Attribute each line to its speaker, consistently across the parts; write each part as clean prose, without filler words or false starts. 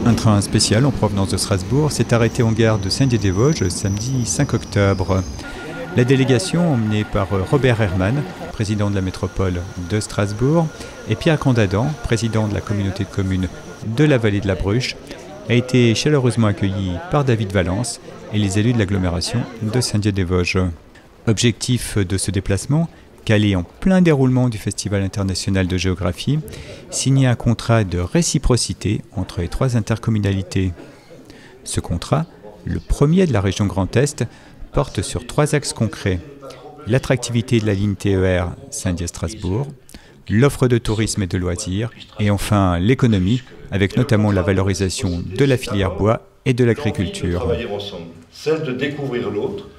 Speaker 1: Un train spécial en provenance de Strasbourg s'est arrêté en gare de Saint-Dié-des-Vosges samedi 5 octobre. La délégation, emmenée par Robert Herrmann, président de la métropole de Strasbourg, et Pierre Candadan, président de la communauté de communes de la vallée de la Bruche, a été chaleureusement accueillie par David Valence et les élus de l'agglomération de Saint-Dié-des-Vosges. Objectif de ce déplacement, calé en plein déroulement du Festival international de géographie, signer un contrat de réciprocité entre les 3 intercommunalités. Ce contrat, le premier de la région Grand Est, porte sur 3 axes concrets. L'attractivité de la ligne TER Saint-Dié-Strasbourg, l'offre de tourisme et de loisirs, et enfin l'économie, avec notamment la valorisation de la filière bois et de l'agriculture.
Speaker 2: Travailler ensemble, celle de découvrir l'autre,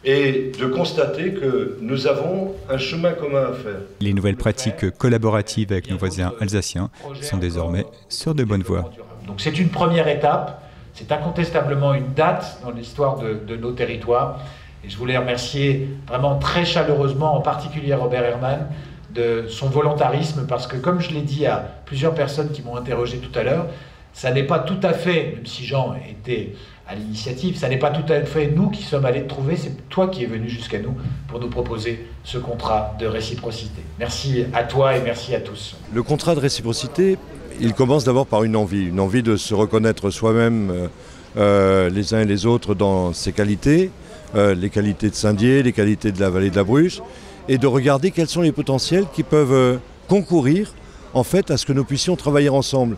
Speaker 2: et de constater que nous avons un chemin commun à faire.
Speaker 1: Les nouvelles pratiques collaboratives avec nos voisins alsaciens sont désormais sur de bonnes voies.
Speaker 3: Donc c'est une première étape, c'est incontestablement une date dans l'histoire de nos territoires. Et je voulais remercier vraiment très chaleureusement, en particulier Robert Herrmann, de son volontarisme, parce que comme je l'ai dit à plusieurs personnes qui m'ont interrogé tout à l'heure, ça n'est pas tout à fait, même si Jean était à l'initiative, ça n'est pas tout à fait nous qui sommes allés te trouver, c'est toi qui es venu jusqu'à nous pour nous proposer ce contrat de réciprocité. Merci à toi et merci à tous.
Speaker 2: Le contrat de réciprocité, il commence d'abord par une envie de se reconnaître soi-même les uns et les autres dans ses qualités, les qualités de Saint-Dié, les qualités de la vallée de la Bruche, et de regarder quels sont les potentiels qui peuvent concourir en fait à ce que nous puissions travailler ensemble.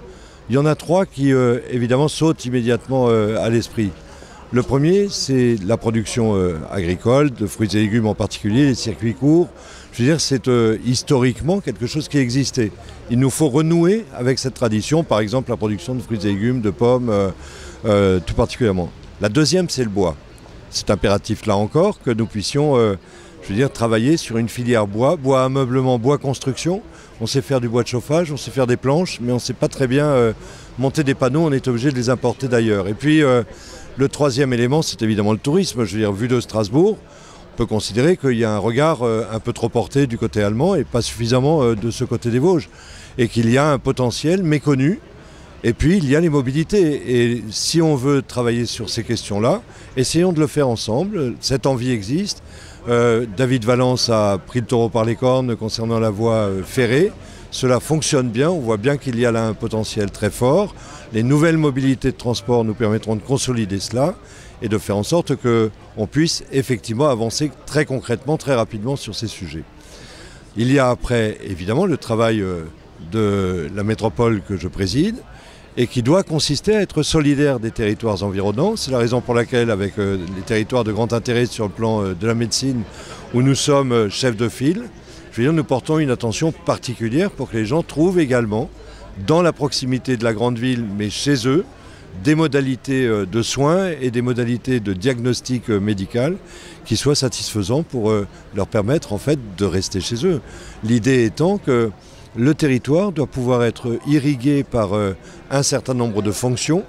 Speaker 2: Il y en a 3 qui, évidemment, sautent immédiatement à l'esprit. Le premier, c'est la production agricole, de fruits et légumes en particulier, les circuits courts. Je veux dire, c'est historiquement quelque chose qui existait. Il nous faut renouer avec cette tradition, par exemple la production de fruits et légumes, de pommes, tout particulièrement. La deuxième, c'est le bois. C'est impératif, là encore, que nous puissions travailler sur une filière bois, bois ameublement, bois construction. On sait faire du bois de chauffage, on sait faire des planches, mais on ne sait pas très bien monter des panneaux, on est obligé de les importer d'ailleurs. Et puis le troisième élément, c'est évidemment le tourisme. Je veux dire, vu de Strasbourg, on peut considérer qu'il y a un regard un peu trop porté du côté allemand et pas suffisamment de ce côté des Vosges. Et qu'il y a un potentiel méconnu. Et puis il y a les mobilités. Et si on veut travailler sur ces questions-là, essayons de le faire ensemble. Cette envie existe. David Valence a pris le taureau par les cornes concernant la voie ferrée. Cela fonctionne bien, on voit bien qu'il y a là un potentiel très fort. Les nouvelles mobilités de transport nous permettront de consolider cela et de faire en sorte qu'on puisse effectivement avancer très concrètement, très rapidement sur ces sujets. Il y a après évidemment le travail de la métropole que je préside, et qui doit consister à être solidaire des territoires environnants. C'est la raison pour laquelle, avec les territoires de grand intérêt sur le plan de la médecine, où nous sommes chefs de file, nous portons une attention particulière pour que les gens trouvent également, dans la proximité de la grande ville, mais chez eux, des modalités de soins et des modalités de diagnostic médical qui soient satisfaisants pour leur permettre en fait de rester chez eux. L'idée étant que le territoire doit pouvoir être irrigué par un certain nombre de fonctions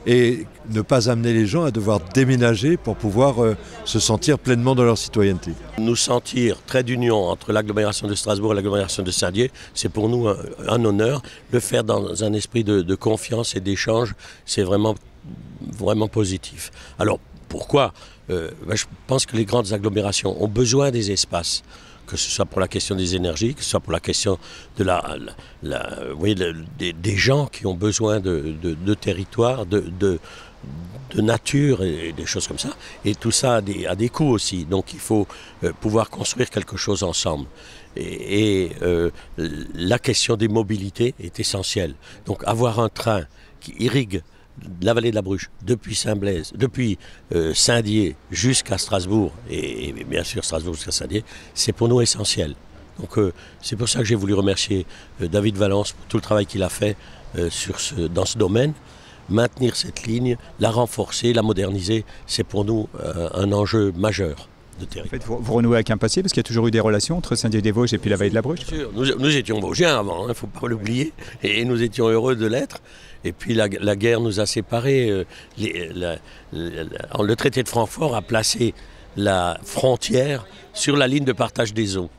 Speaker 2: et ne pas amener les gens à devoir déménager pour pouvoir se sentir pleinement dans leur citoyenneté.
Speaker 4: Nous sentir trait d'union entre l'agglomération de Strasbourg et l'agglomération de Saint-Dié, c'est pour nous un honneur. Le faire dans un esprit de confiance et d'échange, c'est vraiment positif. Alors pourquoi je pense que les grandes agglomérations ont besoin des espaces, que ce soit pour la question des énergies, que ce soit pour la question de des gens qui ont besoin de territoire, de nature et des choses comme ça. Et tout ça a des coûts aussi. Donc il faut pouvoir construire quelque chose ensemble. Et la question des mobilités est essentielle. Donc avoir un train qui irrigue la vallée de la Bruche, depuis Saint-Blaise, depuis Saint-Dié jusqu'à Strasbourg, et bien sûr Strasbourg jusqu'à Saint-Dié, c'est pour nous essentiel. Donc c'est pour ça que j'ai voulu remercier David Valence pour tout le travail qu'il a fait dans ce domaine. Maintenir cette ligne, la renforcer, la moderniser, c'est pour nous un enjeu majeur.
Speaker 1: En fait, vous renouez avec un passé, parce qu'il y a toujours eu des relations entre Saint-Dié-des-Vosges et puis la vallée de la Bruche.
Speaker 4: Bien sûr, nous étions Vosgiens avant, il ne faut pas l'oublier, et nous étions heureux de l'être. Et puis la guerre nous a séparés. Le traité de Francfort a placé la frontière sur la ligne de partage des eaux.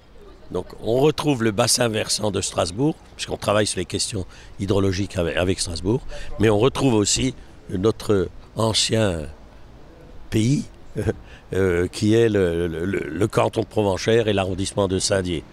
Speaker 4: Donc on retrouve le bassin versant de Strasbourg, puisqu'on travaille sur les questions hydrologiques avec Strasbourg, mais on retrouve aussi notre ancien pays, qui est le canton de Provenchères et l'arrondissement de Saint-Dié.